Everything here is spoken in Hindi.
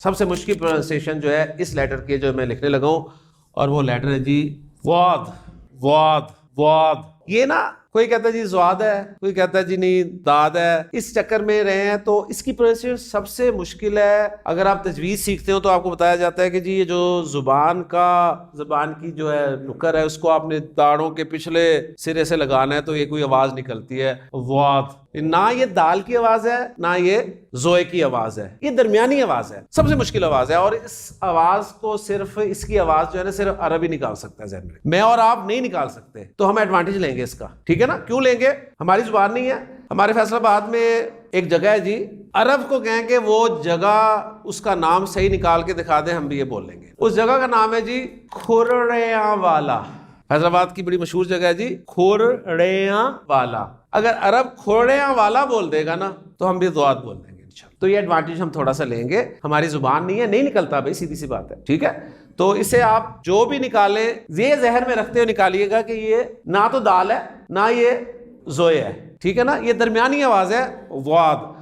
सबसे मुश्किल प्रोनाउंसिएशन जो है इस लेटर के जो मैं लिखने लगा हूं, और वो लेटर है जी वाद। वाद वाद। ये ना कोई कहता है जी ज़्वाद है, कोई कहता है जी नहीं दाद है, इस चक्कर में रहे हैं। तो इसकी प्रोनाउंसिएशन सबसे मुश्किल है। अगर आप तजवीज़ सीखते हो तो आपको बताया जाता है कि जी ये जो जुबान की जो है नुक्कर है, उसको आपने दाढ़ों के पिछले सिरे से लगाना है तो ये कोई आवाज निकलती है वाद। ना ये दाल की आवाज है ना ये जोए की आवाज है, ये दरमियानी आवाज है, सबसे मुश्किल आवाज है। और इस आवाज को सिर्फ इसकी आवाज जो है ना सिर्फ अरब ही निकाल सकता है, जहन में मैं और आप नहीं निकाल सकते। तो हम एडवांटेज लेंगे इसका, ठीक है ना। क्यों लेंगे? हमारी जुबान नहीं है। हमारे फैसलाबाद में एक जगह है जी, अरब को कहें कि वो जगह उसका नाम सही निकाल के दिखा दे, हम भी ये बोल लेंगे। उस जगह का नाम है जी खुरड़िया वाला। फैसलाबाद की बड़ी मशहूर जगह है जी खुरड़िया वाला। अगर अरब खुरड़िया वाला बोल देगा ना तो हम भी ज़्वाद बोल देंगे। तो ये एडवांटेज हम थोड़ा सा लेंगे। हमारी जुबान नहीं है, नहीं निकलता भाई, सीधी सी बात है, ठीक है। तो इसे आप जो भी निकालें ये जहन में रखते हुए निकालिएगा कि ये ना तो दाल है ना ये जोए है, ठीक है ना। ये दरमियानी आवाज है वाद।